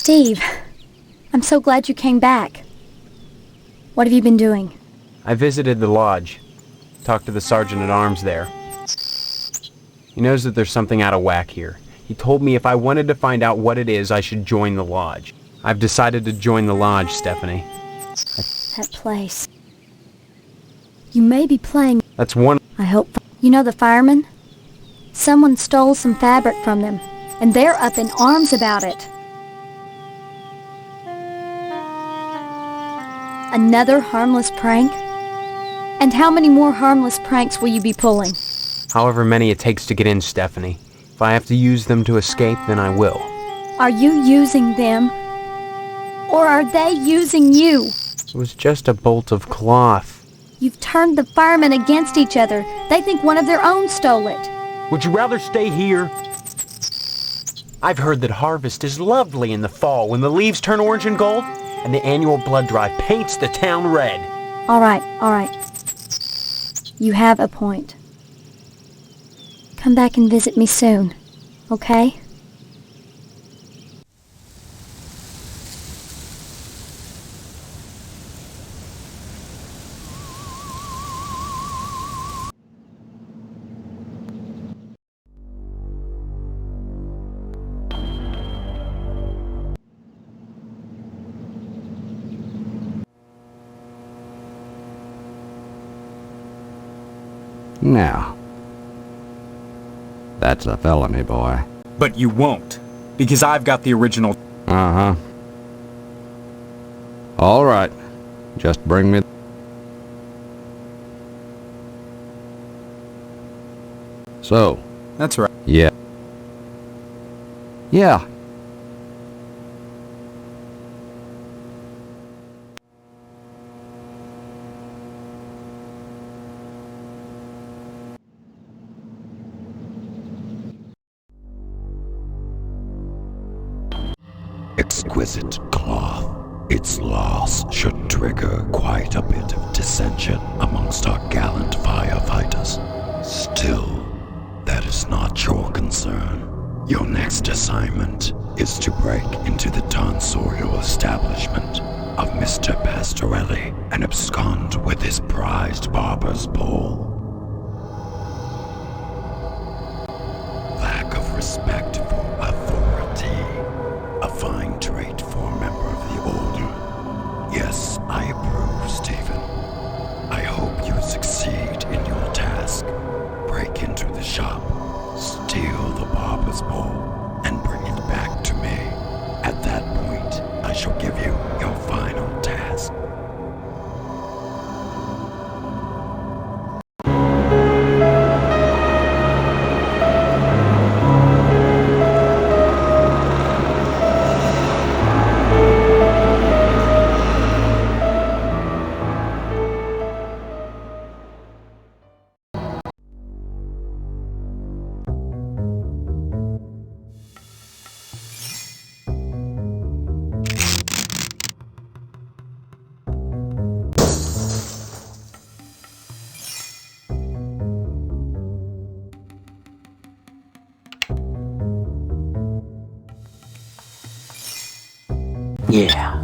Steve, I'm so glad you came back. What have you been doing? I visited the lodge. Talked to the sergeant-at-arms there. He knows that there's something out of whack here. He told me if I wanted to find out what it is, I should join the lodge. I've decided to join the lodge, Stephanie. That place. You may be playing... That's one... I hope... You know the firemen? Someone stole some fabric from them, and they're up in arms about it. Another harmless prank? And how many more harmless pranks will you be pulling? However many it takes to get in, Stephanie. If I have to use them to escape, then I will. Are you using them? Or are they using you? It was just a bolt of cloth. You've turned the firemen against each other. They think one of their own stole it. Would you rather stay here? I've heard that harvest is lovely in the fall when the leaves turn orange and gold, and the annual blood drive paints the town red. All right. You have a point. Come back and visit me soon, okay? Now, that's a felony, boy. But you won't, because I've got the original. Uh-huh. All right. Just bring me... So. That's right. Yeah. Yeah. Exquisite cloth. Its loss should trigger quite a bit of dissension amongst our gallant firefighters. Still, that is not your concern. Your next assignment is to break into the tonsorial establishment of Mr. Pastorelli and abscond with his prized barber's pole. Lack of respect for authority. A fine trait for a member of the Order. Yes, I approve, Stephen. I hope you succeed in your task. Break into the shop, steal the barber's pole, and bring it back to me. At that point, I shall give you your final task. Yeah.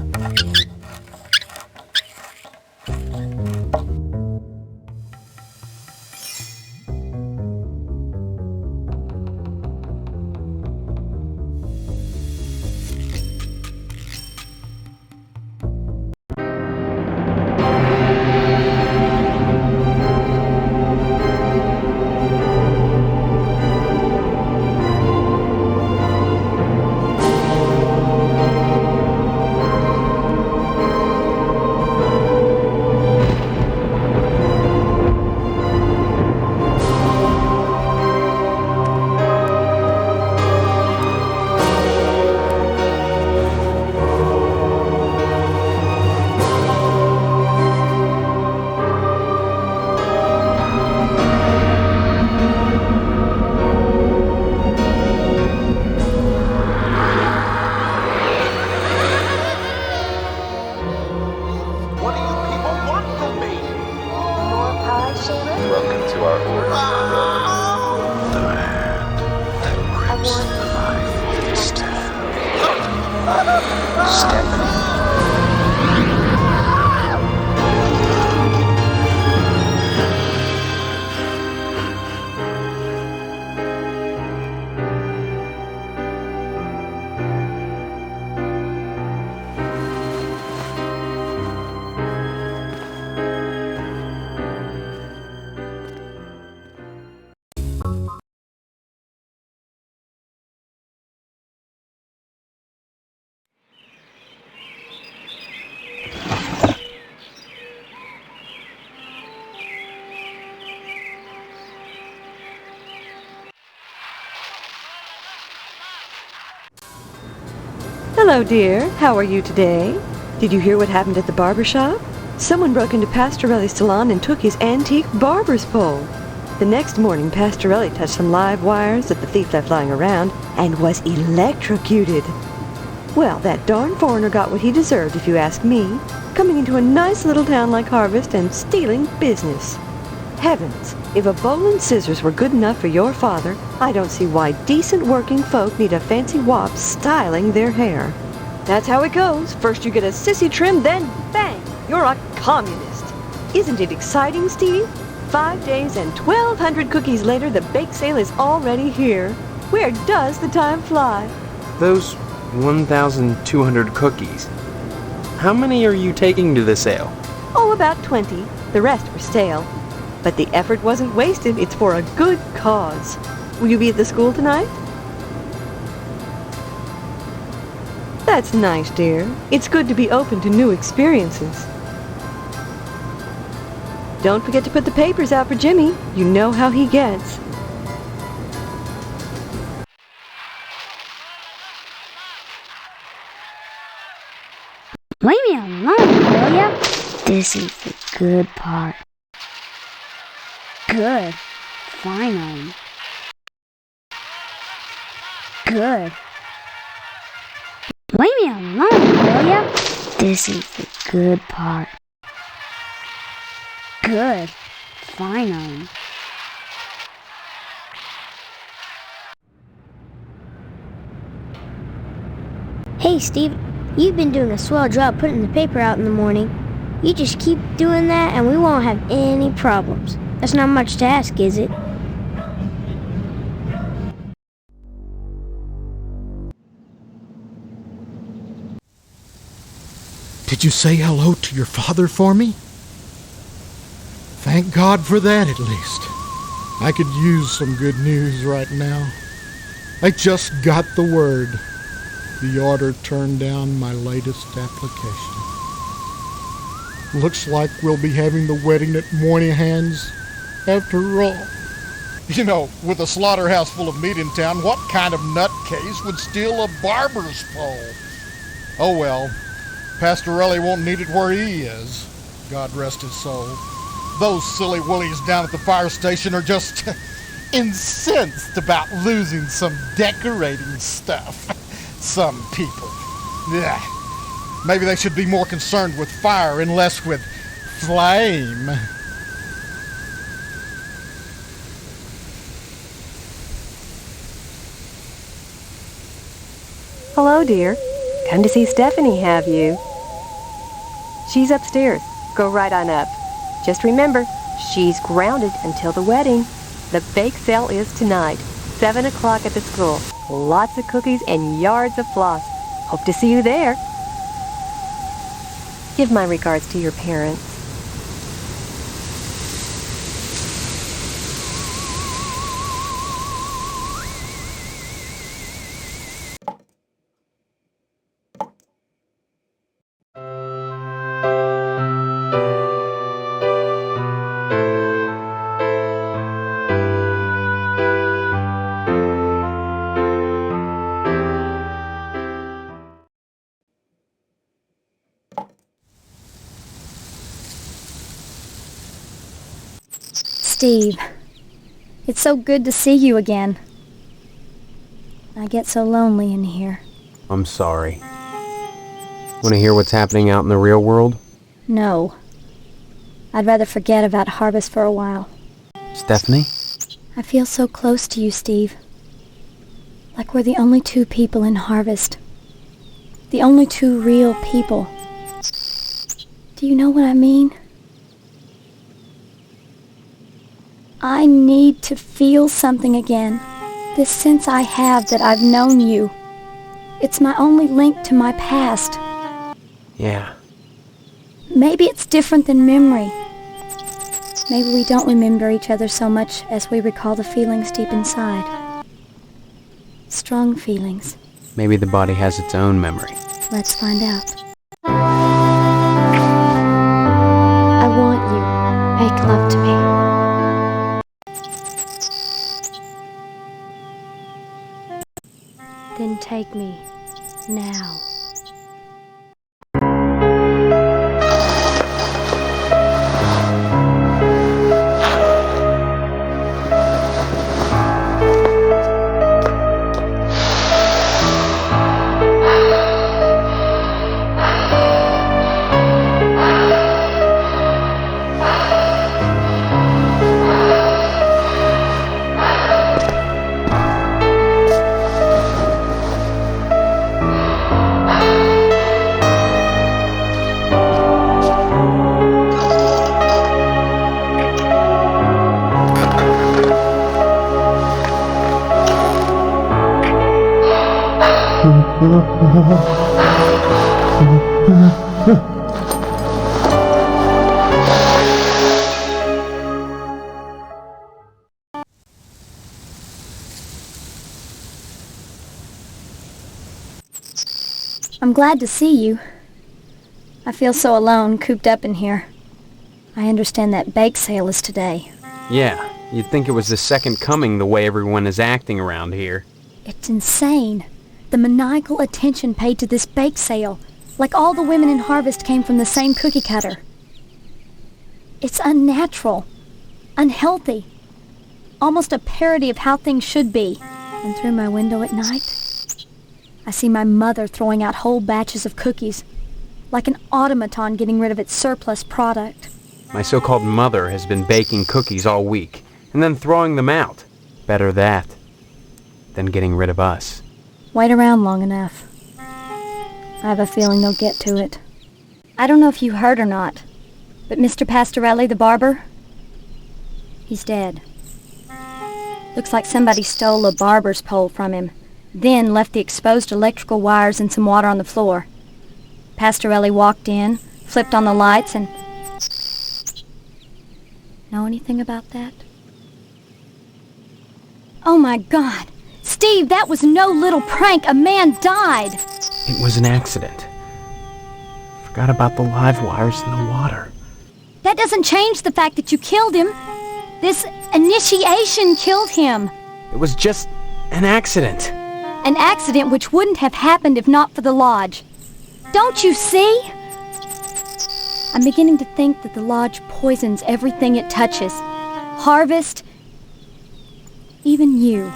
Stephanie. Hello, dear. How are you today? Did you hear what happened at the barber shop? Someone broke into Pastorelli's salon and took his antique barber's pole. The next morning, Pastorelli touched some live wires that the thief left lying around and was electrocuted. Well, that darn foreigner got what he deserved, if you ask me, coming into a nice little town like Harvest and stealing business. Heavens, if a bowl and scissors were good enough for your father, I don't see why decent working folk need a fancy wop styling their hair. That's how it goes. First you get a sissy trim, then bang, you're a communist. Isn't it exciting, Steve? 5 days and 1,200 cookies later, the bake sale is already here. Where does the time fly? Those 1,200 cookies. How many are you taking to the sale? Oh, about 20. The rest were stale. But the effort wasn't wasted. It's for a good cause. Will you be at the school tonight? That's nice, dear. It's good to be open to new experiences. Don't forget to put the papers out for Jimmy. You know how he gets. Leave me alone, will ya? This is the good part. Good. Finally. Good. Leave me alone, will ya? This is the good part. Good. Finally. Hey, Steve, you've been doing a swell job putting the paper out in the morning. You just keep doing that and we won't have any problems. That's not much to ask, is it? Did you say hello to your father for me? Thank God for that, at least. I could use some good news right now. I just got the word. The order turned down my latest application. Looks like we'll be having the wedding at Moynihan's after all. You know, with a slaughterhouse full of meat in town, what kind of nutcase would steal a barber's pole? Oh well, Pastorelli won't need it where he is. God rest his soul. Those silly willies down at the fire station are just incensed about losing some decorating stuff. Some people. Yeah. Maybe they should be more concerned with fire and less with flame. Hello, dear. Come to see Stephanie, have you? She's upstairs. Go right on up. Just remember, she's grounded until the wedding. The bake sale is tonight, 7 o'clock at the school. Lots of cookies and yards of floss. Hope to see you there. Give my regards to your parents. Steve, it's so good to see you again. I get so lonely in here. I'm sorry. Want to hear what's happening out in the real world? No. I'd rather forget about Harvest for a while. Stephanie? I feel so close to you, Steve. Like we're the only two people in Harvest. the only two real people. Do you know what I mean? I need to feel something again. This sense I have that I've known you. It's my only link to my past. Yeah. Maybe it's different than memory. Maybe we don't remember each other so much as we recall the feelings deep inside. Strong feelings. Maybe the body has its own memory. Let's find out. I want you. Make love to me. Then take me. Now. I'm glad to see you. I feel so alone, cooped up in here. I understand that bake sale is today. Yeah, you'd think it was the second coming the way everyone is acting around here. It's insane. The maniacal attention paid to this bake sale, like all the women in Harvest came from the same cookie cutter. It's unnatural, unhealthy, almost a parody of how things should be. And through my window at night, I see my mother throwing out whole batches of cookies, like an automaton getting rid of its surplus product. My so-called mother has been baking cookies all week, and then throwing them out. Better that than getting rid of us. Wait around long enough. I have a feeling they'll get to it. I don't know if you heard or not, but Mr. Pastorelli, the barber, he's dead. Looks like somebody stole a barber's pole from him, then left the exposed electrical wires and some water on the floor. Pastorelli walked in, flipped on the lights, and... Know anything about that? Oh my God! Steve, that was no little prank! A man died! It was an accident. Forgot about the live wires in the water. That doesn't change the fact that you killed him. This initiation killed him. It was just an accident. An accident which wouldn't have happened if not for the lodge. Don't you see? I'm beginning to think that the lodge poisons everything it touches. Harvest, even you.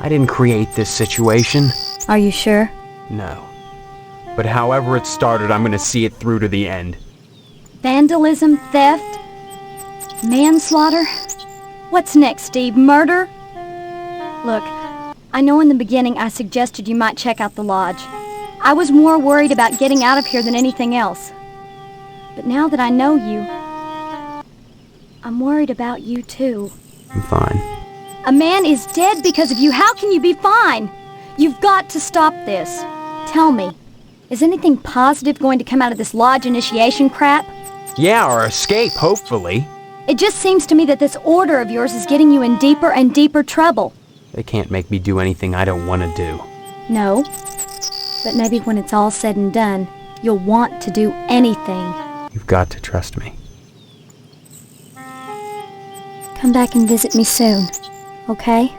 I didn't create this situation. Are you sure? No. But however it started, I'm gonna see it through to the end. Vandalism, theft, manslaughter? What's next, Steve? Murder? Look, I know in the beginning I suggested you might check out the lodge. I was more worried about getting out of here than anything else. But now that I know you, I'm worried about you too. I'm fine. A man is dead because of you. How can you be fine? You've got to stop this. Tell me, is anything positive going to come out of this lodge initiation crap? Yeah, or escape, hopefully. It just seems to me that this order of yours is getting you in deeper and deeper trouble. They can't make me do anything I don't want to do. No, but maybe when it's all said and done, you'll want to do anything. You've got to trust me. Come back and visit me soon, okay?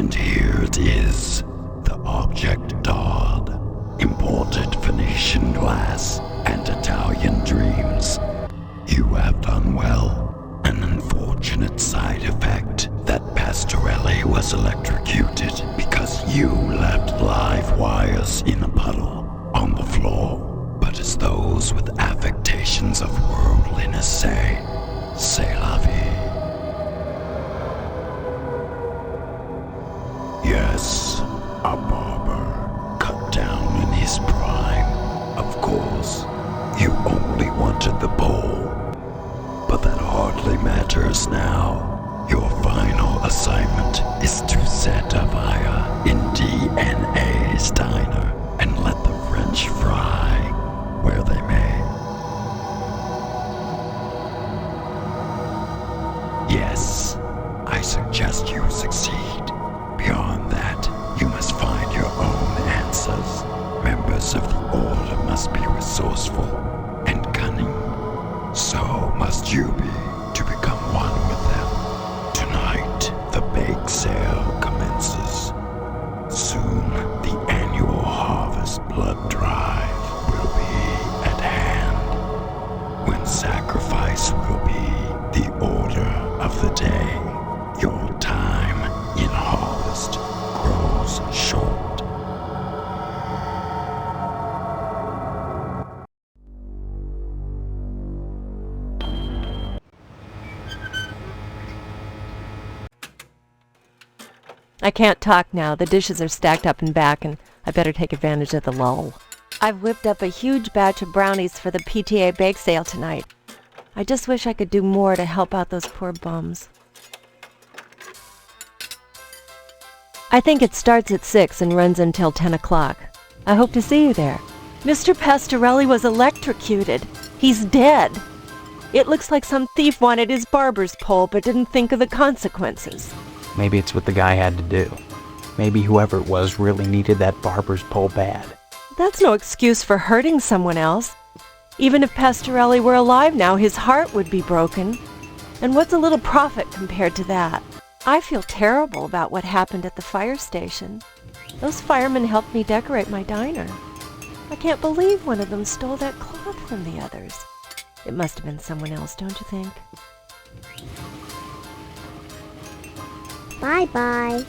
And here it is, the object Dodd, imported Venetian glass and Italian dreams. You have done well. An unfortunate side effect that Pastorelli was electrocuted because you left live wires in a puddle on the floor. But as those with affectations of worldliness say, c'est la vie. Yes, a barber cut down in his prime. Of course, you only wanted the pole. But that hardly matters now. Your final assignment is to set a fire in DNA's diner and let the French fry where they may. Yes, I suggest you succeed. Beyond that, you must find your own answers. Members of the Order must be resourceful and cunning. So must you be to become one with them. Tonight, the bake sale commences. Soon, the annual harvest blood drive will be at hand. When sacrifice will be the order of the day, your time in harvest grows short. I can't talk now. The dishes are stacked up and back, and I better take advantage of the lull. I've whipped up a huge batch of brownies for the PTA bake sale tonight. I just wish I could do more to help out those poor bums. I think it starts at 6 and runs until 10 o'clock. I hope to see you there. Mr. Pastorelli was electrocuted. He's dead. It looks like some thief wanted his barber's pole but didn't think of the consequences. Maybe it's what the guy had to do. Maybe whoever it was really needed that barber's pole bad. That's no excuse for hurting someone else. Even if Pastorelli were alive now, his heart would be broken. And what's a little profit compared to that? I feel terrible about what happened at the fire station. Those firemen helped me decorate my diner. I can't believe one of them stole that cloth from the others. It must have been someone else, don't you think? Bye-bye.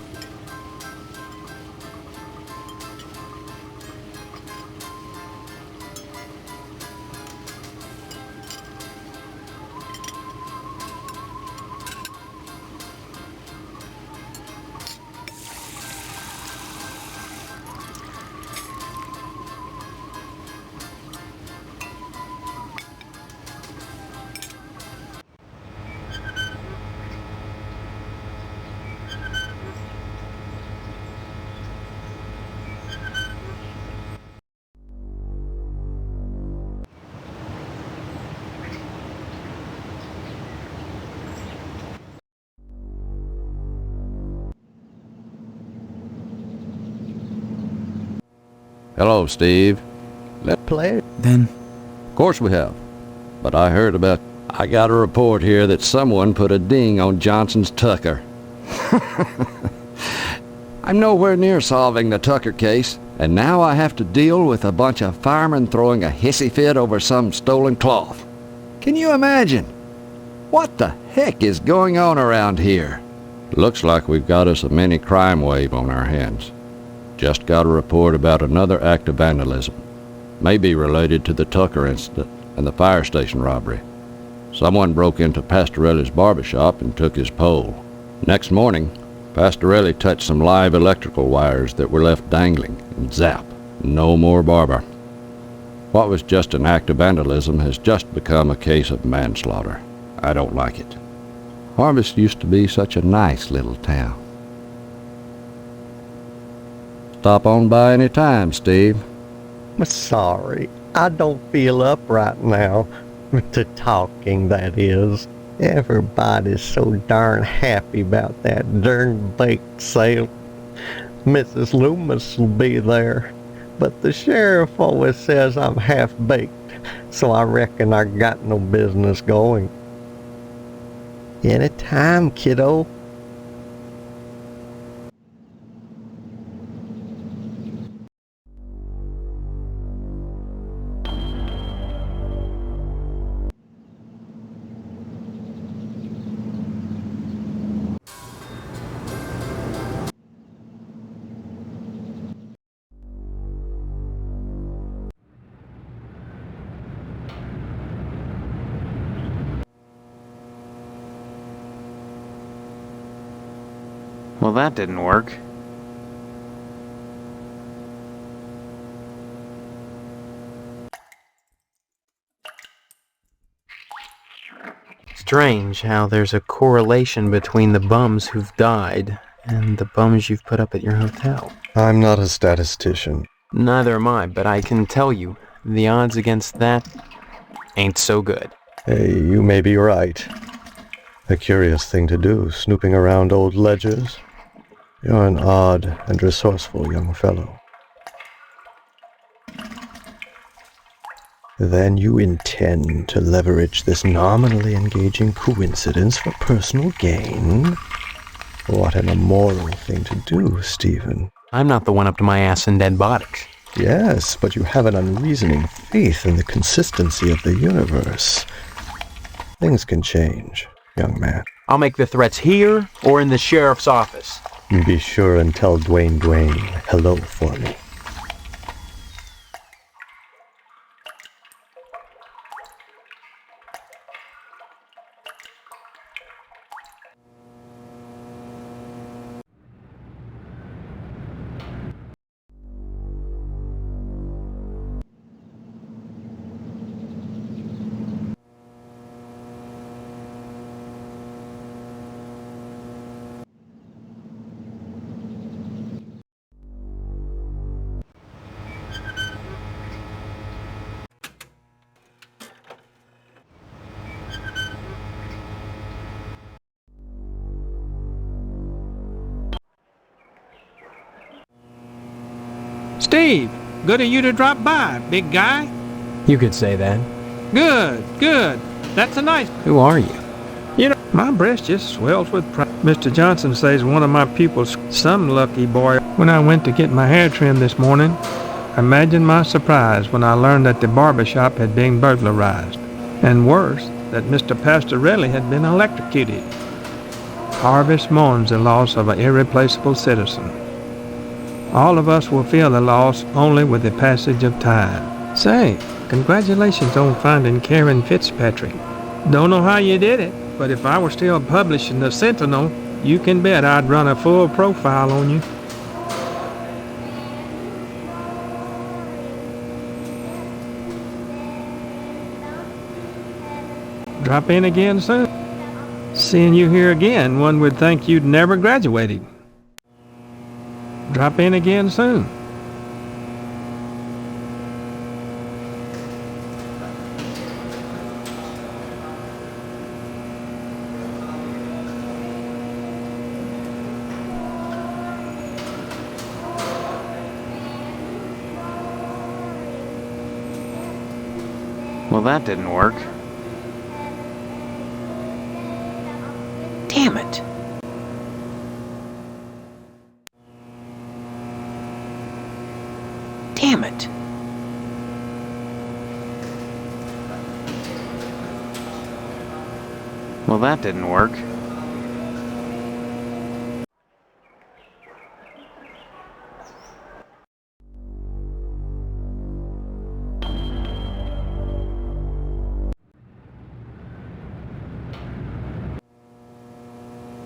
Hello, Steve. Let's play. Then, Of course we have. But I heard about... I got a report here that someone put a ding on Johnson's Tucker. I'm nowhere near solving the Tucker case, and now I have to deal with a bunch of firemen throwing a hissy fit over some stolen cloth. Can you imagine? What the heck is going on around here? Looks like we've got us a mini crime wave on our hands. Just got a report about another act of vandalism. Maybe related to the Tucker incident and the fire station robbery. Someone broke into Pastorelli's barbershop and took his pole. Next morning, Pastorelli touched some live electrical wires that were left dangling, and zap, no more barber. What was just an act of vandalism has just become a case of manslaughter. I don't like it. Harvest used to be such a nice little town. Stop on by any time, Steve. I'm sorry. I don't feel up right now. To talking, that is. Everybody's so darn happy about that darn bake sale. Mrs. Loomis will be there. But the sheriff always says I'm half-baked, so I reckon I got no business going. Anytime, kiddo. Well, that didn't work. Strange how there's a correlation between the bums who've died and the bums you've put up at your hotel. I'm not a statistician. Neither am I, but I can tell you, the odds against that ain't so good. Hey, you may be right. A curious thing to do, snooping around old ledgers. You're an odd and resourceful young fellow. Then you intend to leverage this nominally engaging coincidence for personal gain? What an immoral thing to do, Stephen. I'm not the one up to my ass in dead bodies. Yes, but you have an unreasoning faith in the consistency of the universe. Things can change, young man. I'll make the threats here or in the sheriff's office. Be sure and tell Dwayne hello for me. Steve, good of you to drop by, big guy. You could say that. Good, good. That's a nice... Who are you? You know, my breast just swells with pride. Mr. Johnson says one of my pupils, some lucky boy. When I went to get my hair trimmed this morning, imagine my surprise when I learned that the barber shop had been burglarized. And worse, that Mr. Pastorelli had been electrocuted. Harvest mourns the loss of an irreplaceable citizen. All of us will feel the loss only with the passage of time. Say, congratulations on finding Karen Fitzpatrick. Don't know how you did it, but if I were still publishing the Sentinel, you can bet I'd run a full profile on you. Drop in again soon. Seeing you here again, one would think you'd never graduated. Drop in again soon. Well, that didn't work. Damn it. Damn it. Well, that didn't work.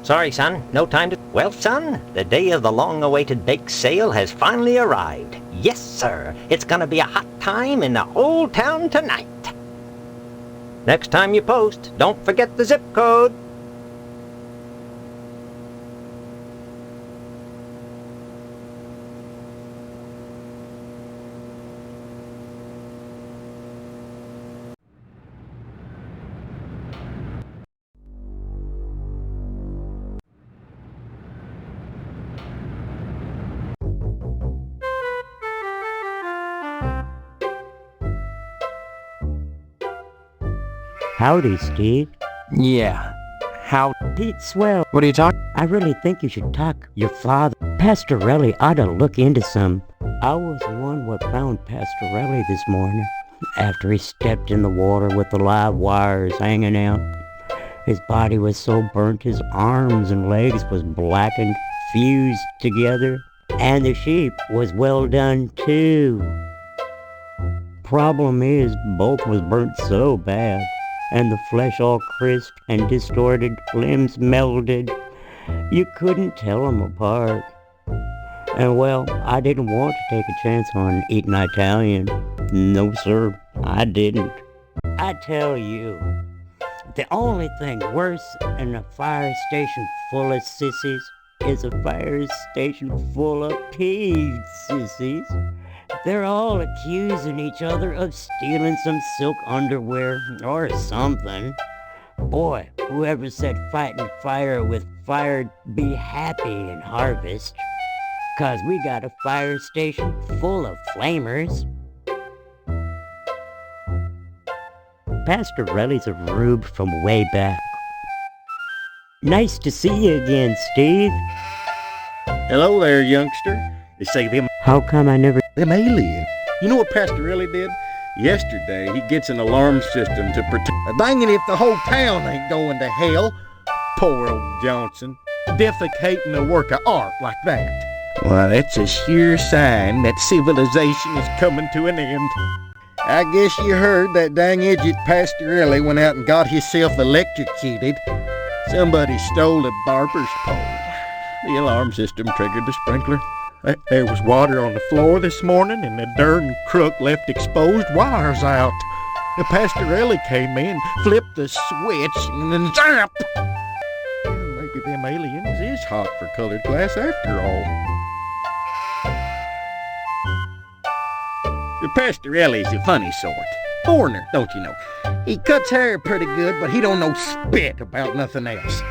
Sorry, son, no time to... Well, son, the day of the long-awaited bake sale has finally arrived. Yes, sir, it's gonna be a hot time in the whole town tonight. Next time you post, don't forget the zip code. Howdy, Steve. Yeah. How? Pete Swell. What are you talking? I really think you should talk. Your father, Pastorelli, ought to look into some. I was the one what found Pastorelli this morning after he stepped in the water with the live wires hanging out. His body was so burnt his arms and legs was blackened, fused together, and the sheep was well done too. Problem is, both was burnt so bad, and the flesh all crisp and distorted, limbs melted. You couldn't tell them apart. And well, I didn't want to take a chance on eating Italian. No, sir, I didn't. I tell you, the only thing worse than a fire station full of sissies is a fire station full of peeved sissies. They're all accusing each other of stealing some silk underwear or something. Boy, whoever said fighting fire with fire'd be happy in harvest. 'Cause we got a fire station full of flamers. Pastorelli's a rube from way back. Nice to see you again, Steve. Hello there, youngster. They say them... How come I never... Them aliens. You know what Pastorelli did? Yesterday, he gets an alarm system to protect... Dang it if the whole town ain't going to hell. Poor old Johnson. Defecating a work of art like that. Well, that's a sure sign that civilization is coming to an end. I guess you heard that dang idiot Pastorelli went out and got himself electrocuted. Somebody stole a barber's pole. The alarm system triggered the sprinkler. There was water on the floor this morning, and the darn crook left exposed wires out. The Pastorelli came in, flipped the switch, and then zap! Well, maybe them aliens is hot for colored glass after all. The Pastorelli's a funny sort. Foreigner, don't you know? He cuts hair pretty good, but he don't know spit about nothing else.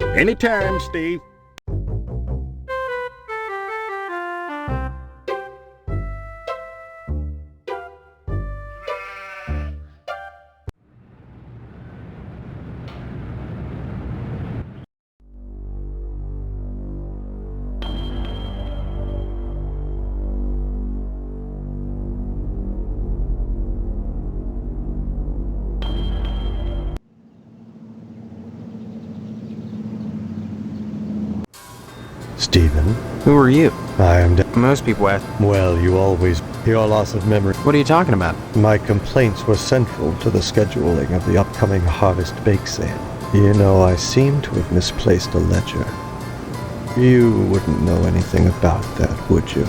Anytime, Steve. Stephen? Who are you? I am Most people ask. Well, your loss of memory. What are you talking about? My complaints were central to the scheduling of the upcoming harvest bake sale. You know, I seem to have misplaced a ledger. You wouldn't know anything about that, would you?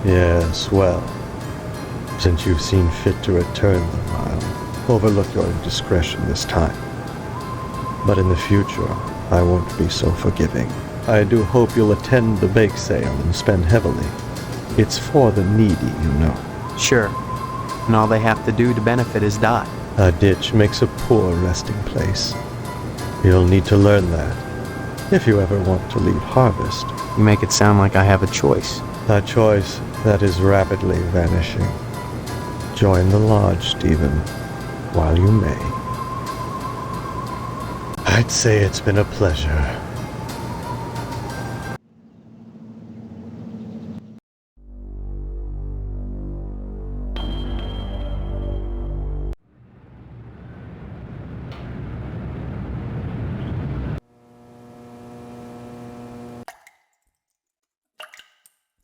Yes, well, since you've seen fit to return them, I'll overlook your indiscretion this time. But in the future, I won't be so forgiving. I do hope you'll attend the bake sale and spend heavily. It's for the needy, you know. Sure. And all they have to do to benefit is die. A ditch makes a poor resting place. You'll need to learn that, if you ever want to leave harvest. You make it sound like I have a choice. A choice that is rapidly vanishing. Join the lodge, Stephen, while you may. I'd say it's been a pleasure.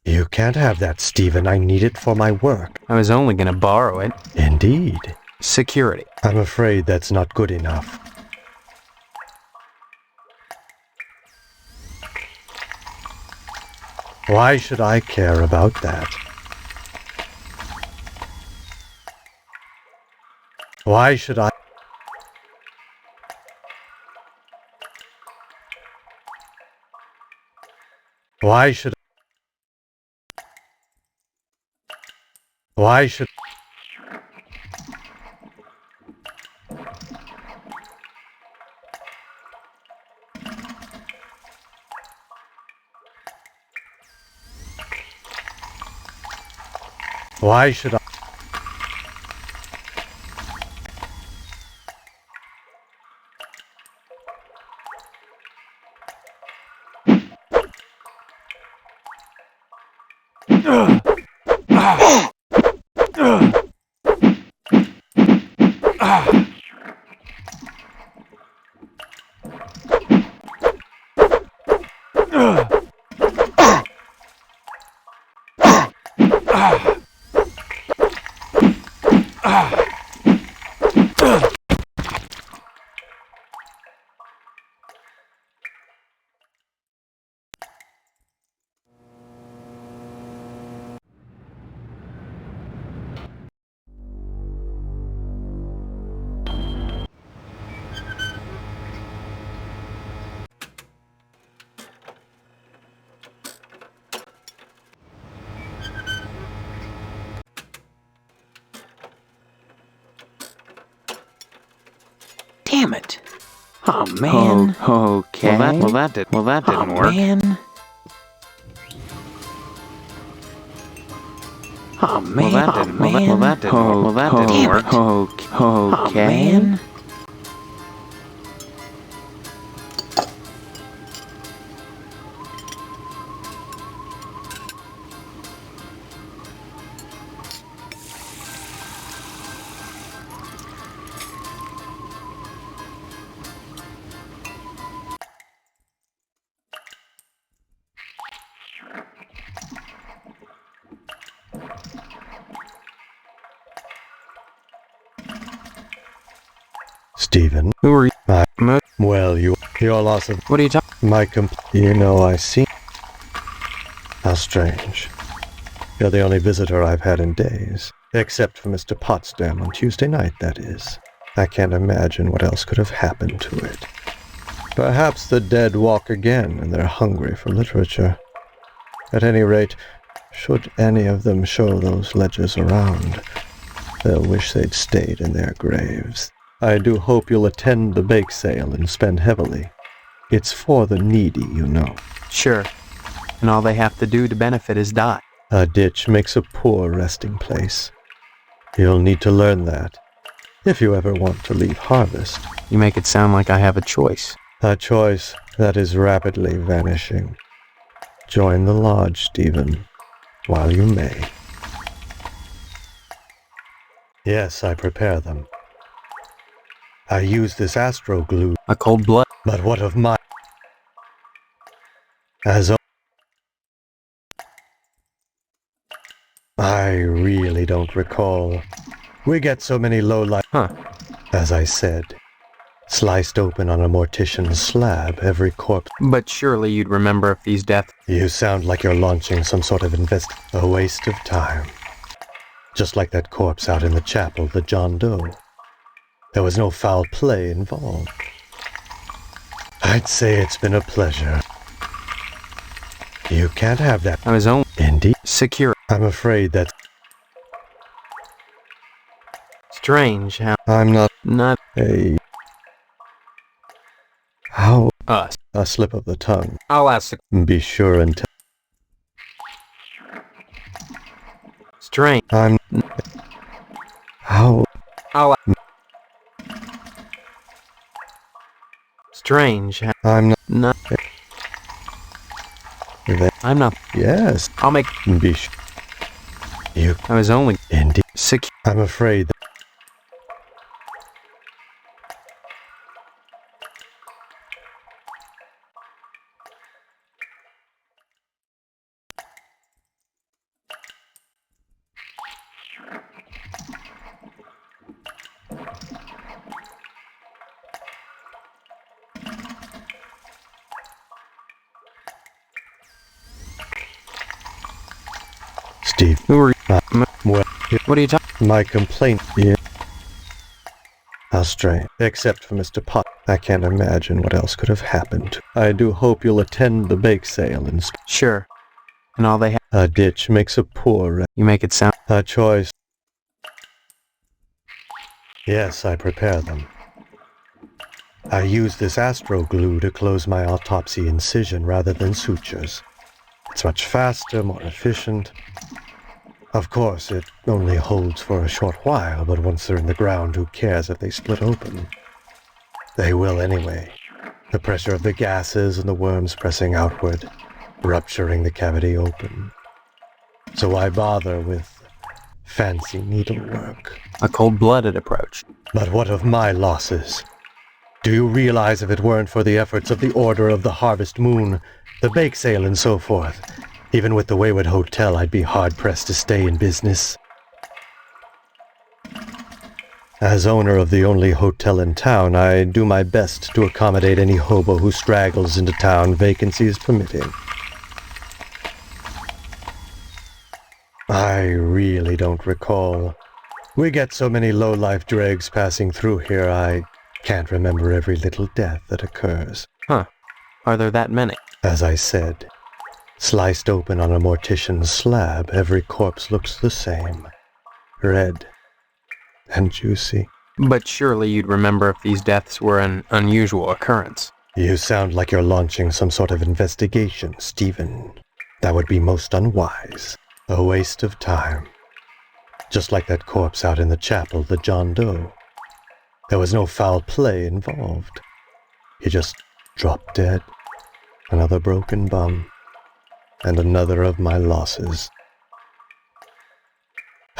You can't have that, Stephen. I need it for my work. I was only gonna borrow it. Indeed. Security. I'm afraid that's not good enough. Why should I care about that? Why should I? Why should? Why should? Why should I? Damn it! Oh man. Okay. Well, that didn't work. Man. Oh man. Well, that didn't work. Oh, man. Stephen. Who are you? Well, your loss of... What are you talking? You know, I see... How strange. You're the only visitor I've had in days. Except for Mr. Potsdam on Tuesday night, that is. I can't imagine what else could have happened to it. Perhaps the dead walk again, and they're hungry for literature. At any rate, should any of them show those ledgers around, they'll wish they'd stayed in their graves. I do hope you'll attend the bake sale and spend heavily. It's for the needy, you know. Sure. And all they have to do to benefit is die. A ditch makes a poor resting place. You'll need to learn that, if you ever want to leave harvest. You make it sound like I have a choice. A choice that is rapidly vanishing. Join the lodge, Stephen, while you may. Yes, I prepare them. I use this astro glue. A cold blood. But what of my... I really don't recall. We get so many low-life... As I said, sliced open on a mortician's slab, every corpse... But surely you'd remember if these deaths... You sound like you're launching some sort of a waste of time. Just like that corpse out in the chapel, the John Doe. There was no foul play involved. I'd say it's been a pleasure. You can't have that. I was only... Indeed. Secure. I'm afraid that... Strange how... I'm not... Not... A... How... Us. A slip of the tongue. I'll ask the... Be sure and tell... Strange. I'm... How... I'll... Strange how... I'm not... I'm not... Yes. I'll make... Be sure... You... I was only... Indeed. Secure. I'm afraid that... Steve. Who are you? Well, what are you talking? My complaint is... How strange. Except for Mr. Pot. I can't imagine what else could have happened. I do hope you'll attend the bake sale and... Sure. And all they have... A ditch makes a poor... You make it sound... A choice. Yes, I prepare them. I use this astro glue to close my autopsy incision rather than sutures. It's much faster, more efficient. Of course, it only holds for a short while, but once they're in the ground, who cares if they split open? They will anyway. The pressure of the gases and the worms pressing outward, rupturing the cavity open. So why bother with fancy needlework? A cold-blooded approach. But what of my losses? Do you realize if it weren't for the efforts of the Order of the Harvest Moon, the bake sale and so forth, even with the Wayward Hotel, I'd be hard-pressed to stay in business. As owner of the only hotel in town, I do my best to accommodate any hobo who straggles into town, vacancies permitting. I really don't recall. We get so many low-life dregs passing through here, I can't remember every little death that occurs. Huh. Are there that many? As I said, sliced open on a mortician's slab, every corpse looks the same. Red and juicy. But surely you'd remember if these deaths were an unusual occurrence. You sound like you're launching some sort of investigation, Stephen. That would be most unwise. A waste of time. Just like that corpse out in the chapel, the John Doe. There was no foul play involved. He just dropped dead. Another broken bum. And another of my losses.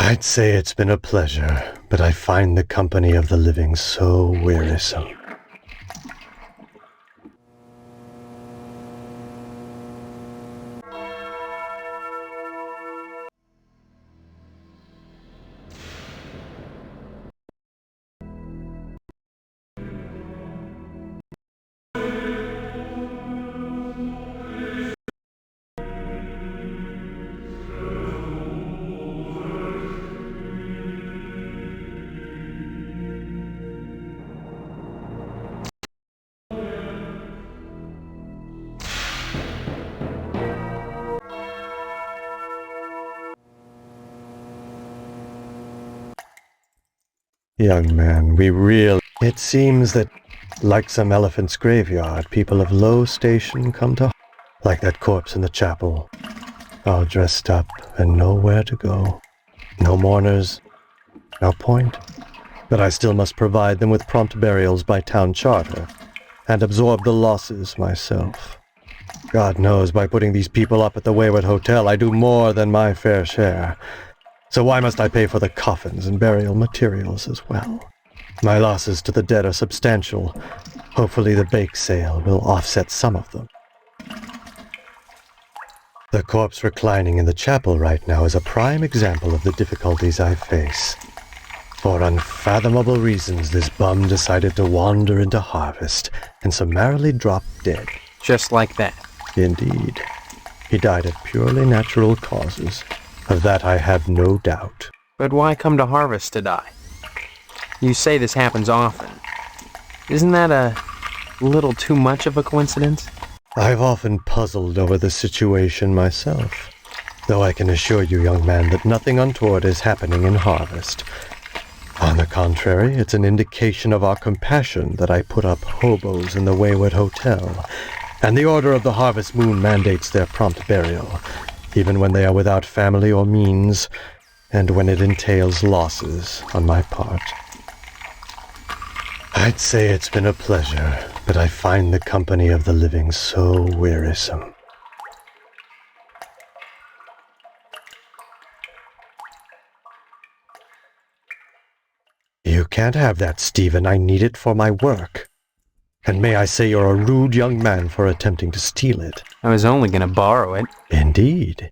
I'd say it's been a pleasure, but I find the company of the living so wearisome. Young man, It seems that, like some elephant's graveyard, people of low station come to... Like that corpse in the chapel. All dressed up and nowhere to go. No mourners, no point. But I still must provide them with prompt burials by town charter, and absorb the losses myself. God knows, by putting these people up at the Wayward Hotel, I do more than my fair share. So why must I pay for the coffins and burial materials as well? My losses to the dead are substantial. Hopefully the bake sale will offset some of them. The corpse reclining in the chapel right now is a prime example of the difficulties I face. For unfathomable reasons, this bum decided to wander into harvest and summarily drop dead. Just like that. Indeed. He died of purely natural causes. Of that I have no doubt. But why come to harvest to die? You say this happens often. Isn't that a little too much of a coincidence? I've often puzzled over the situation myself, though I can assure you, young man, that nothing untoward is happening in harvest. On the contrary, it's an indication of our compassion that I put up hobos in the Wayward Hotel, and the Order of the Harvest Moon mandates their prompt burial, even when they are without family or means, and when it entails losses on my part. I'd say it's been a pleasure, but I find the company of the living so wearisome. You can't have that, Stephen. I need it for my work. And may I say you're a rude young man for attempting to steal it. I was only going to borrow it. Indeed.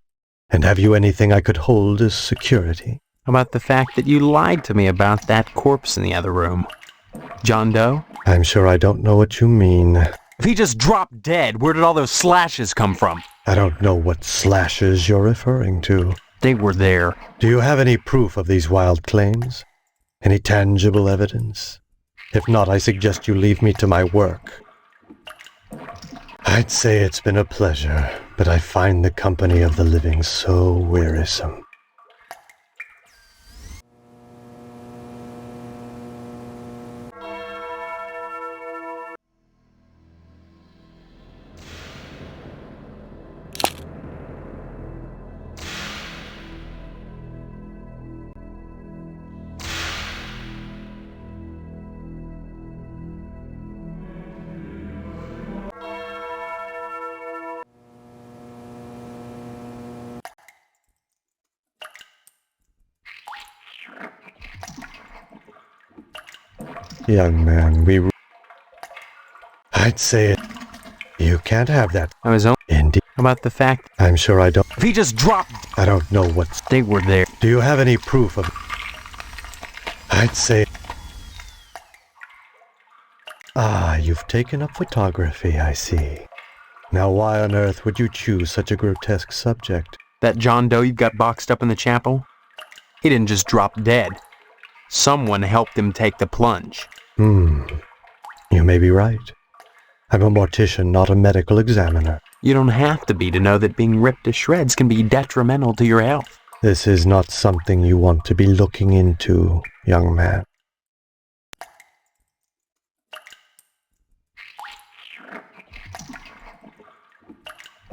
And have you anything I could hold as security? About the fact that you lied to me about that corpse in the other room. John Doe? I'm sure I don't know what you mean. If he just dropped dead, where did all those slashes come from? I don't know what slashes you're referring to. They were there. Do you have any proof of these wild claims? Any tangible evidence? If not, I suggest you leave me to my work. I'd say it's been a pleasure, but I find the company of the living so wearisome. Young man, I'd say it. You can't have that. I was only... Indeed. About the fact... I'm sure I don't... If he just dropped... I don't know what... They were there. Do you have any proof of... I'd say... Ah, you've taken up photography, I see. Now why on earth would you choose such a grotesque subject? That John Doe you've got boxed up in the chapel? He didn't just drop dead. Someone helped him take the plunge. You may be right. I'm a mortician, not a medical examiner. You don't have to be to know that being ripped to shreds can be detrimental to your health. This is not something you want to be looking into, young man.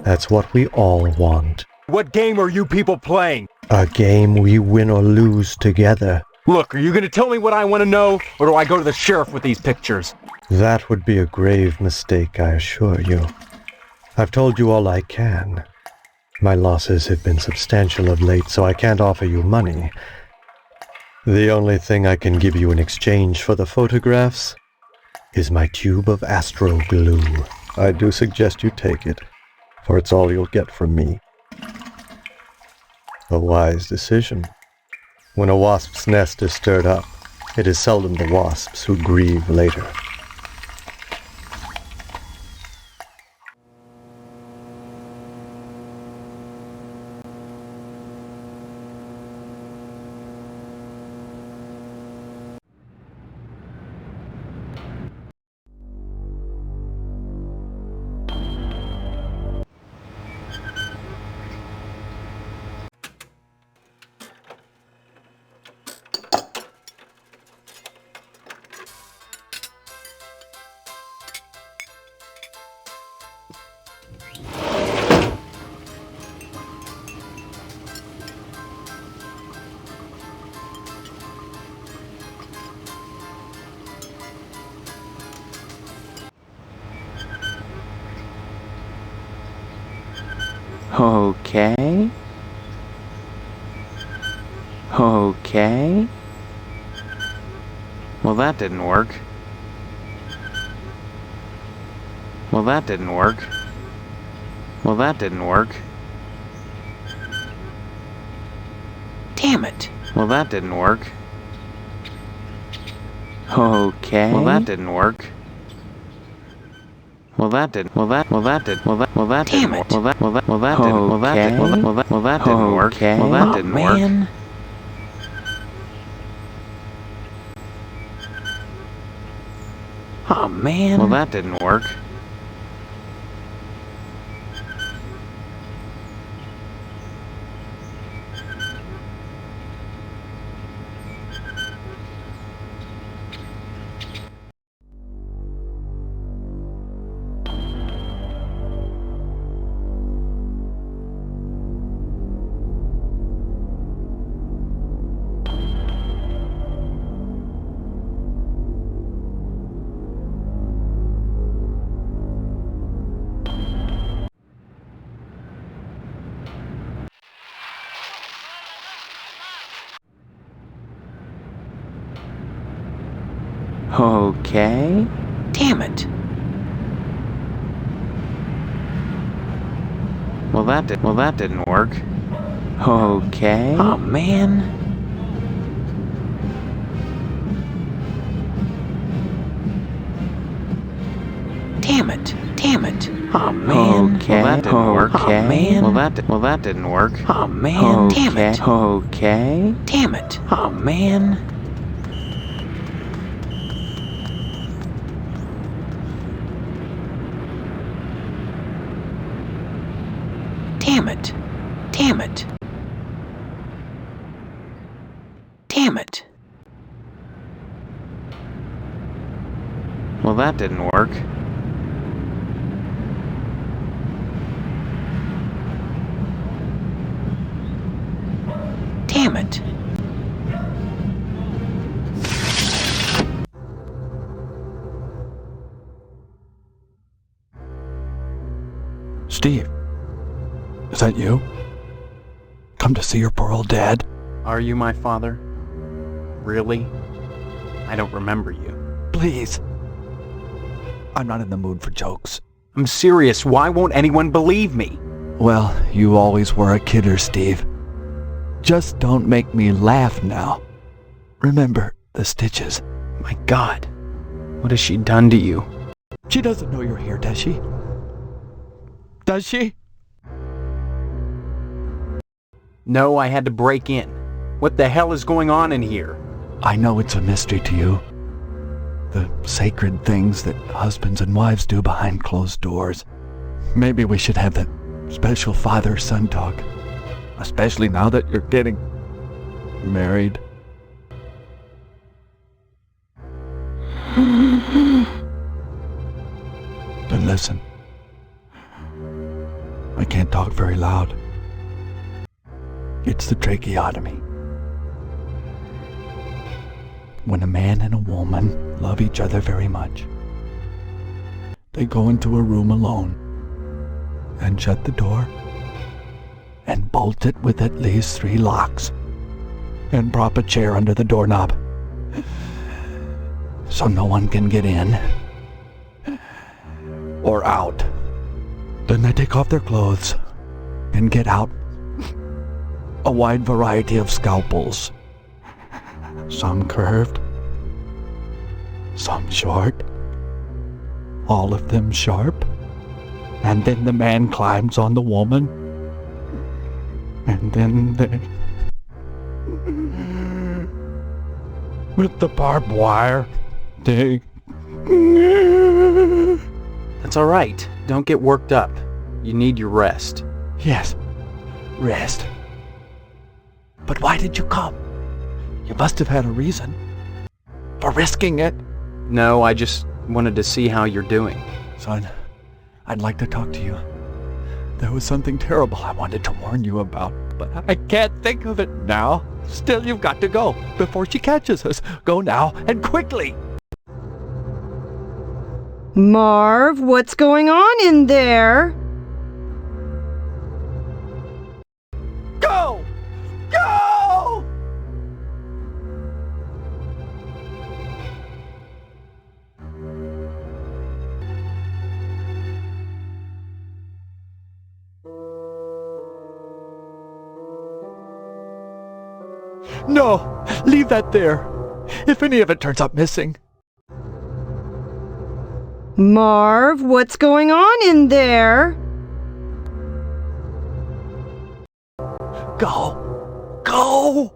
That's what we all want. What game are you people playing? A game we win or lose together. Look, are you gonna tell me what I want to know, or do I go to the sheriff with these pictures? That would be a grave mistake, I assure you. I've told you all I can. My losses have been substantial of late, so I can't offer you money. The only thing I can give you in exchange for the photographs is my tube of astro glue. I do suggest you take it, for it's all you'll get from me. A wise decision. When a wasp's nest is stirred up, it is seldom the wasps who grieve later. Okay. Okay. Well, that didn't work. Well, that didn't work. Well, that didn't work. Damn it. Well, that didn't work. Okay. Well, that didn't work. Well, that didn't. Well, that didn't work. Well, that didn't work. Well, that didn't. Well, that didn't work. Well, that didn't work. Oh man. Well, that didn't work. Okay. Damn it. Well, that didn't work. Okay. Oh man. Damn it. Damn it. Oh man. Okay. Well, that didn't work. Okay. Oh man. Well, that didn't work. Oh man. Okay. Damn it. Okay. Damn it. Oh man. Damn it. Damn it. Damn it. Well, that didn't work. Damn it. Steve, is that you? Come to see your poor old dad? Are you my father? Really? I don't remember you. Please. I'm not in the mood for jokes. I'm serious. Why won't anyone believe me? Well, you always were a kidder, Steve. Just don't make me laugh now. Remember the stitches. My God. What has she done to you? She doesn't know you're here, does she? Does she? No, I had to break in. What the hell is going on in here? I know it's a mystery to you. The sacred things that husbands and wives do behind closed doors. Maybe we should have that special father-son talk. Especially now that you're getting married. Then listen. I I can't talk very loud. It's the tracheotomy. When a man and a woman love each other very much, they go into a room alone and shut the door and bolt it with at least 3 locks and prop a chair under the doorknob so no one can get in or out. Then they take off their clothes and get out a wide variety of scalpels. Some curved, some short, all of them sharp. And then the man climbs on the woman. And then they... with the barbed wire, they... That's all right. Don't get worked up. You need your rest. Yes, rest. But why did you come? You must have had a reason for risking it. No, I just wanted to see how you're doing. Son, I'd like to talk to you. There was something terrible I wanted to warn you about, but I can't think of it now. Still, you've got to go before she catches us. Go now, and quickly! Marv, what's going on in there? Go! Go! No! Leave that there! If any of it turns up missing. Marv, what's going on in there? Go! Go!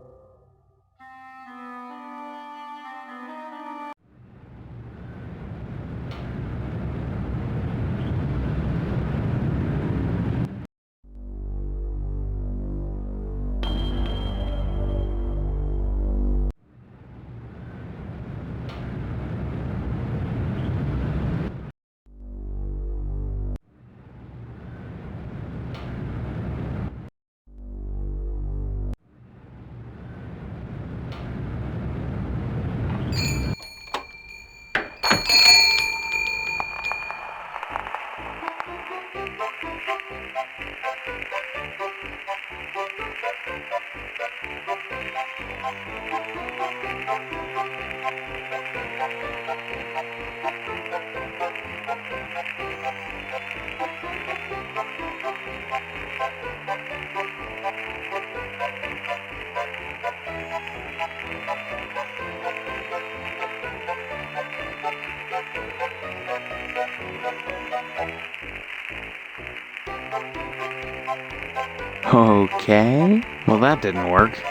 Okay. Well, that didn't work.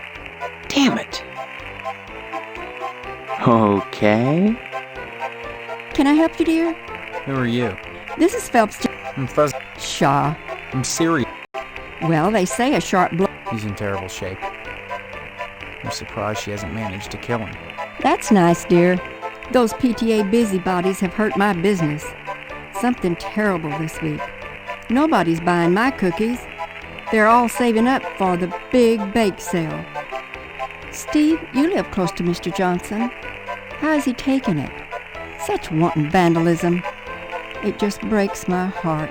Damn it. Okay. Can I help you, dear? Who are you? This is Phelps. I'm Fuzz. Shaw. I'm Siri. Well, they say a sharp blow. He's in terrible shape. I'm surprised she hasn't managed to kill him. That's nice, dear. Those PTA busybodies have hurt my business. Something terrible this week. Nobody's buying my cookies. They're all saving up for the big bake sale. Steve, you live close to Mr. Johnson. How is he taking it? Such wanton vandalism. It just breaks my heart.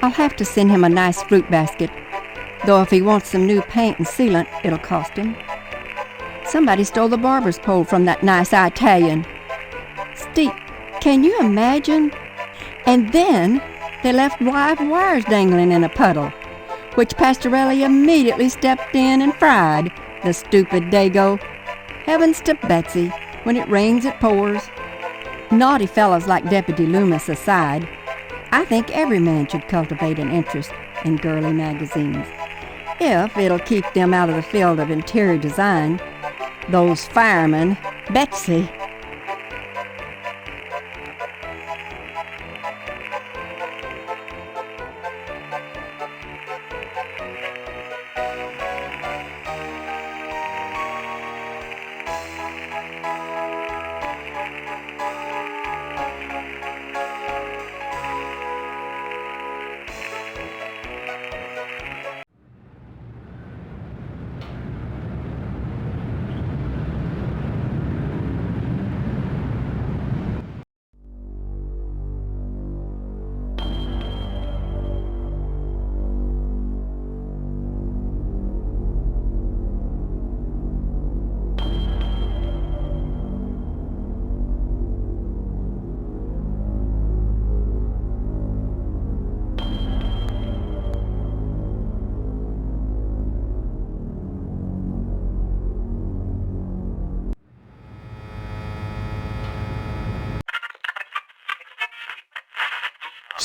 I'll have to send him a nice fruit basket, though if he wants some new paint and sealant, it'll cost him. Somebody stole the barber's pole from that nice Italian. Steve, can you imagine? And then they left live wires dangling in a puddle, which Pastorelli immediately stepped in and fried, the stupid dago. Heavens to Betsy, when it rains it pours. Naughty fellows like Deputy Loomis aside, I think every man should cultivate an interest in girly magazines, if it'll keep them out of the field of interior design. Those firemen, Betsy.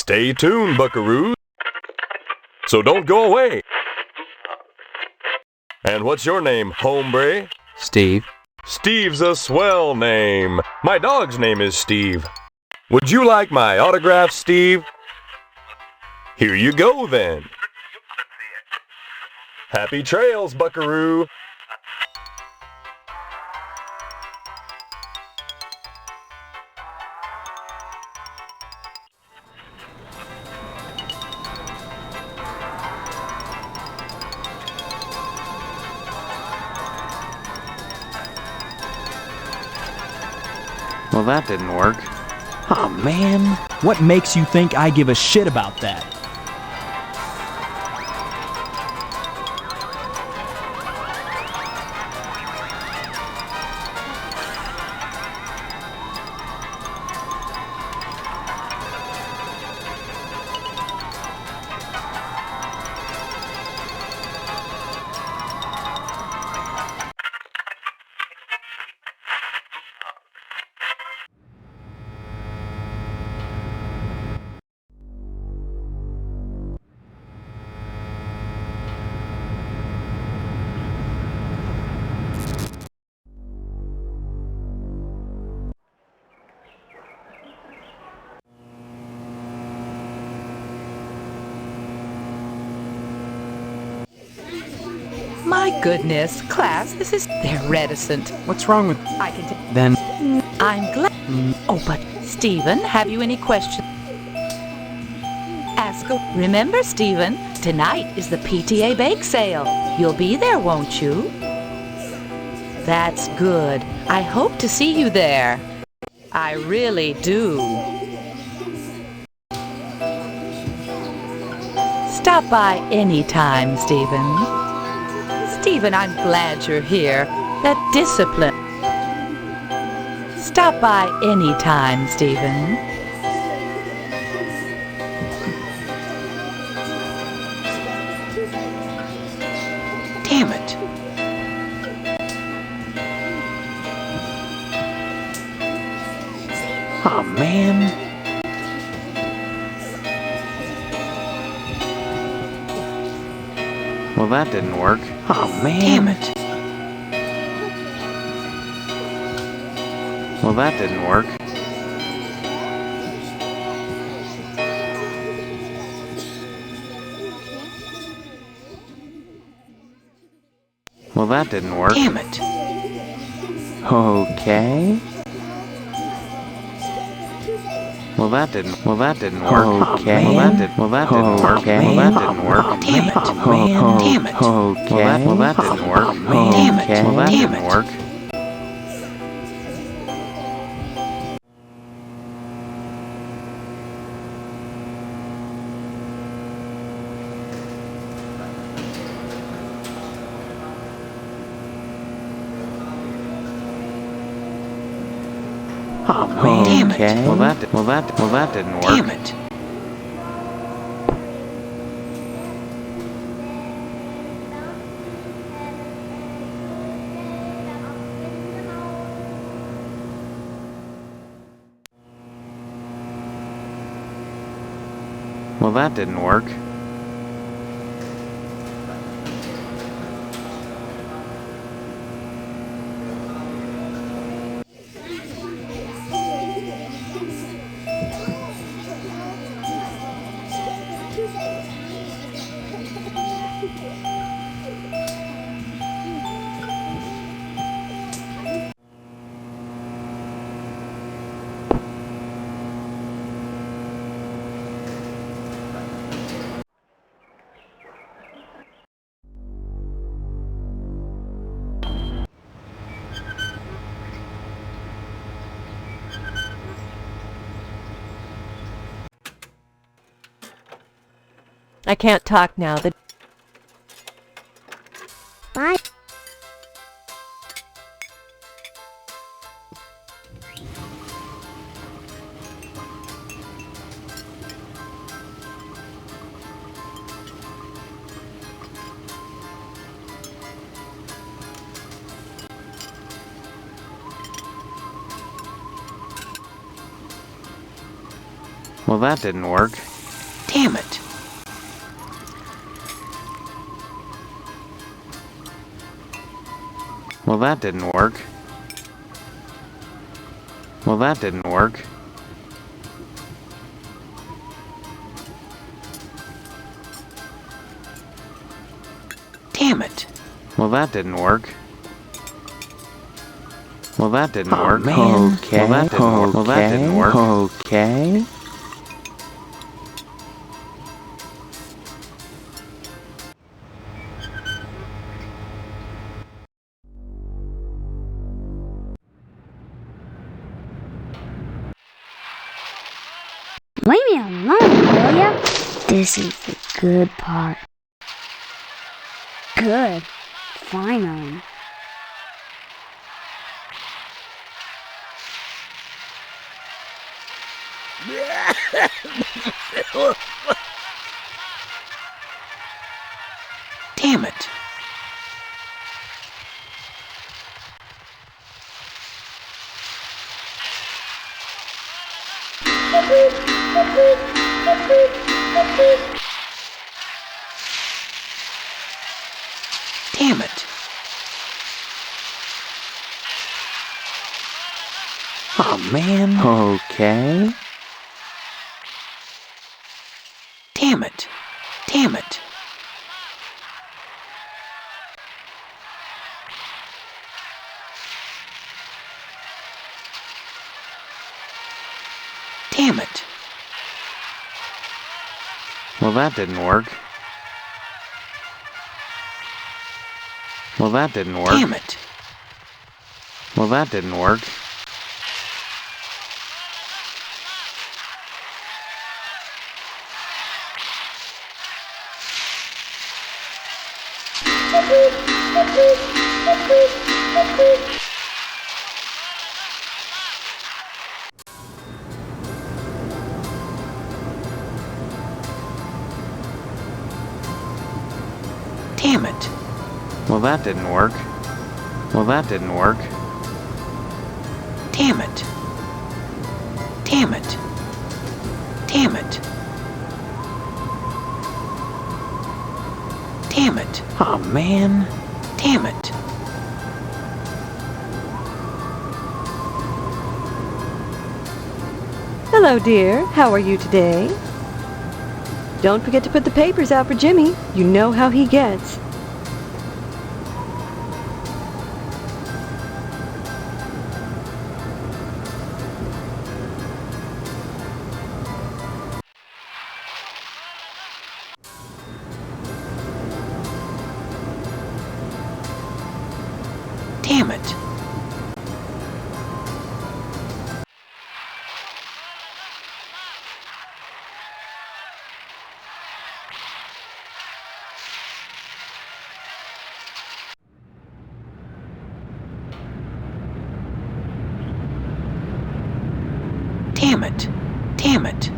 Stay tuned, buckaroos. So don't go away. And what's your name, hombre? Steve. Steve's a swell name. My dog's name is Steve. Would you like my autograph, Steve? Here you go, then. Happy trails, buckaroo. Well, that didn't work. Oh, man. What makes you think I give a shit about that? My goodness, class, this is... They're reticent. What's wrong with... I can... Then... I'm glad... Oh, but... Stephen, have you any questions? Remember, Stephen, tonight is the PTA bake sale. You'll be there, won't you? That's good. I hope to see you there. I really do. Stop by anytime, Stephen. Stephen, I'm glad you're here. That discipline. Stop by anytime, Stephen. Damn it. Oh, man. Well, that didn't work. Oh, man. Damn it. Well, that didn't work. Well, that didn't work. Damn it. Okay. Well, that didn't work. Okay. Well, that didn't work. Damn it. Damn it. Okay. Well, that didn't work. Damn it. Well, that didn't work. Oh, man. Damn it. Well, that didn't work. Damn it. Well, that didn't work. I can't talk now. Bye. Well, that didn't work. Damn it. Well, that didn't work. Well, that didn't work. Damn it. Well, that didn't work. Well, that didn't work. Man. Okay. Well, that didn't work. Well, that didn't work. Okay. Leave me alone, will ya? This is the good part. Good. Finally. Damn it. Damn it. Oh, man. Okay. Damn it. Damn it. Damn it. Well, that didn't work. Well, that didn't work. Damn it. Well, that didn't work. Damn it. Well, that didn't work. Well, that didn't work. Damn it. Damn it. Damn it. Damn it. Oh, man. Damn it. Hello, dear. How are you today? Don't forget to put the papers out for Jimmy. You know how he gets. Damn it. Damn it. Damn it.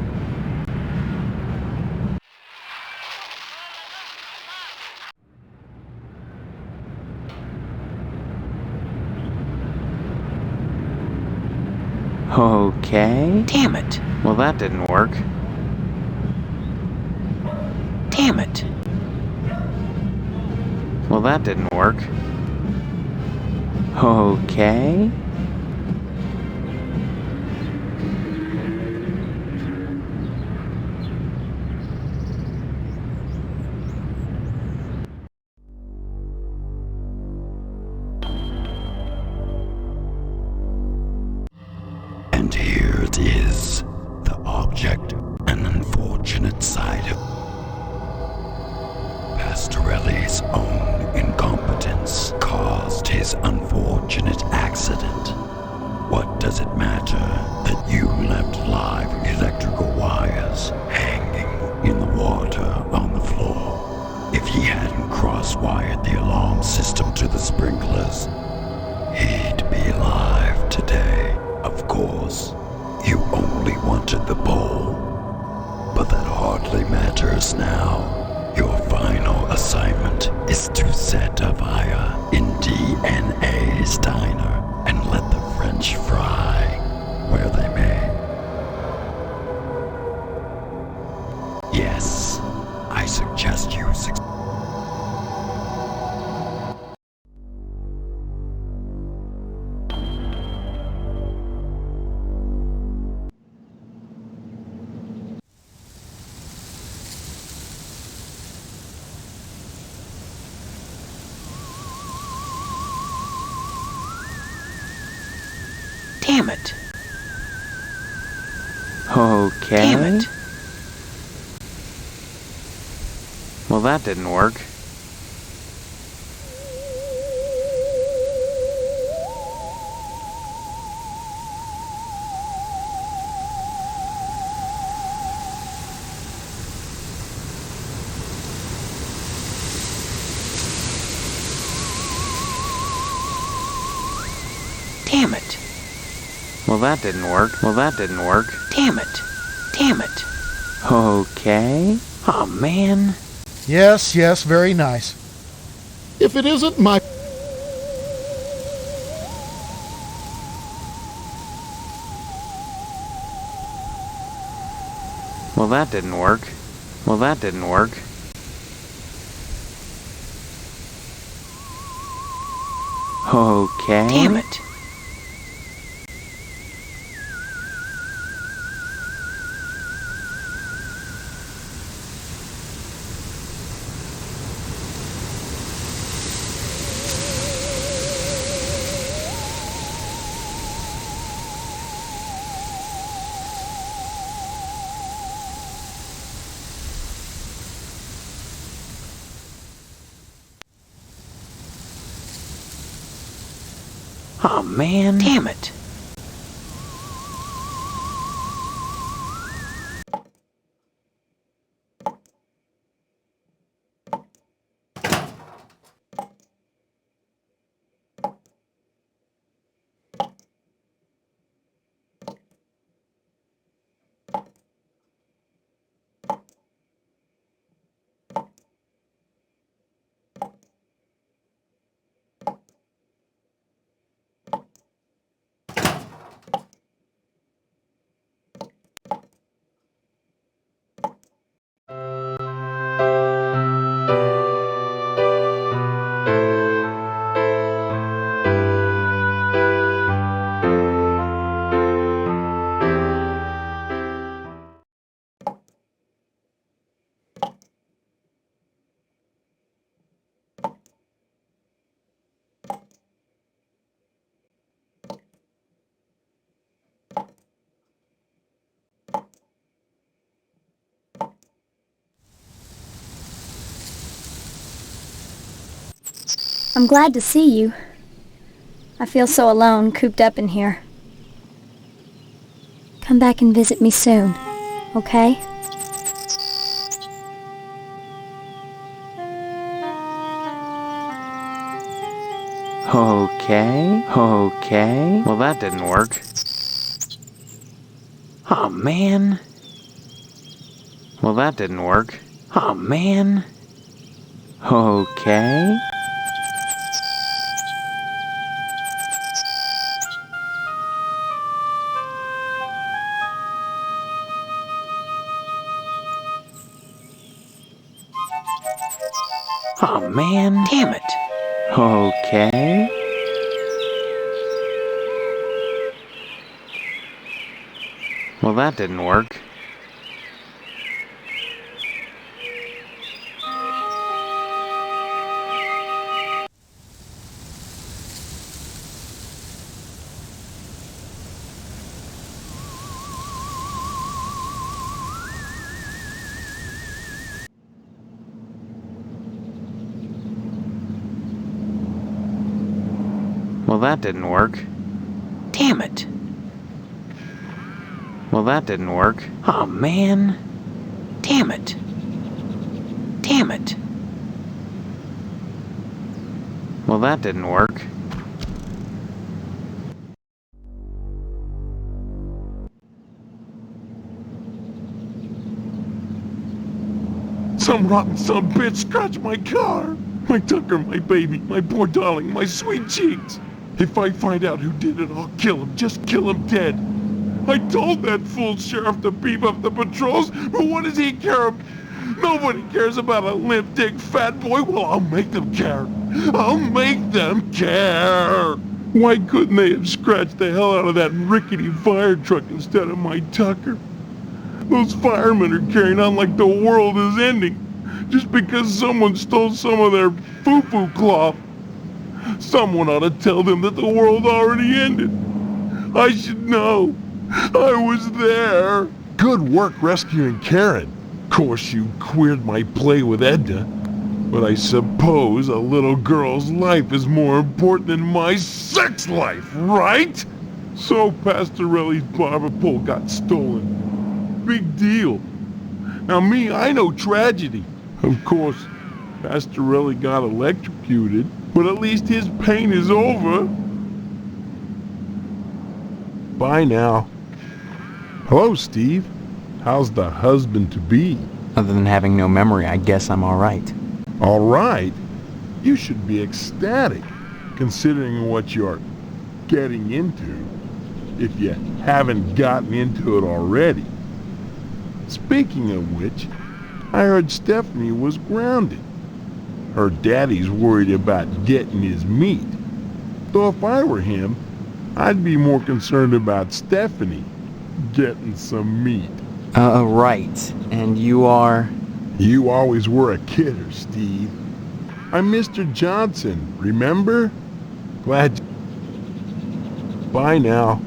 Okay. Damn it. Well, that didn't work. Damn it. Well, that didn't work. Okay. And here it is, the object, an unfortunate side of Pastorelli's own incompetence caused his unfortunate accident. What does it matter that you left live electrical wires hanging in the water on the floor? If he hadn't cross-wired the alarm system to the sprinklers, he'd be alive today. Of course, you only wanted the bowl, but that hardly matters now. Your final assignment is to set a fire in DNA's diner and let the French fry where they may. Damn it. Okay. Damn it. Well, that didn't work. Damn it. Well, that didn't work. Well, that didn't work. Damn it. Damn it. Okay. Oh, man. Yes, yes, very nice. If it isn't my... Well, that didn't work. Well, that didn't work. Okay. Damn it. Oh, man. Damn it. I'm glad to see you. I feel so alone, cooped up in here. Come back and visit me soon, okay? Okay. Okay. Well, that didn't work. Oh, man. Well, that didn't work. Oh, man. Okay. Oh, man. Damn it. Okay. Well, that didn't work. Well, that didn't work. Damn it. Well, that didn't work. Oh, man. Damn it. Damn it. Well, that didn't work. Some rotten son bitch scratched my car. My Tucker, my baby, my poor darling, my sweet cheeks. If I find out who did it, I'll kill him. Just kill him dead. I told that fool sheriff to beef up the patrols, but what does he care? Nobody cares about a limp dick fat boy. Well, I'll make them care. I'll make them care. Why couldn't they have scratched the hell out of that rickety fire truck instead of my Tucker? Those firemen are carrying on like the world is ending, just because someone stole some of their foo-foo cloth. Someone ought to tell them that the world already ended. I should know. I was there. Good work rescuing Karen. Of course, you queered my play with Edna. But I suppose a little girl's life is more important than my sex life, right? So Pastorelli's barber pole got stolen. Big deal. Now me, I know tragedy. Of course, Pastorelli got electrocuted, but at least his pain is over. Bye now. Hello, Steve. How's the husband-to-be? Other than having no memory, I guess I'm alright. All right. You should be ecstatic, considering what you're getting into, if you haven't gotten into it already. Speaking of which, I heard Stephanie was grounded. Her daddy's worried about getting his meat. Though if I were him, I'd be more concerned about Stephanie getting some meat. Right. And you are? You always were a kidder, Steve. I'm Mr. Johnson, remember? Glad. Bye now.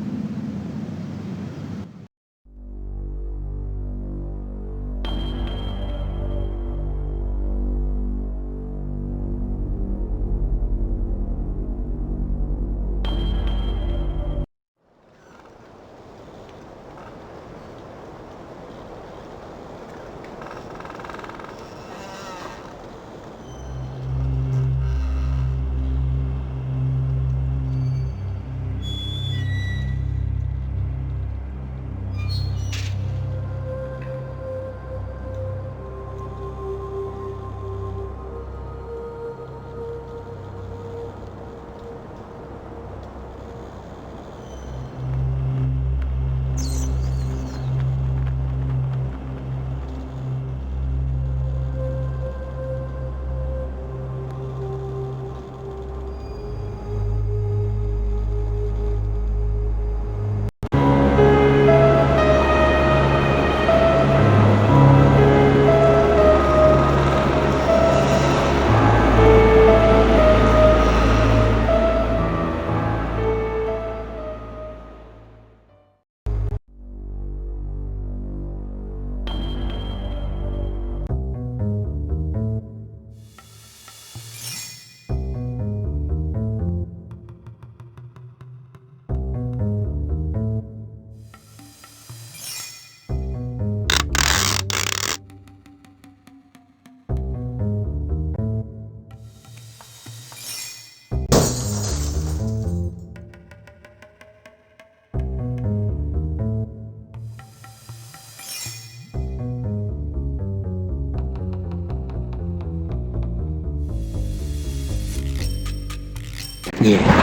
Yeah.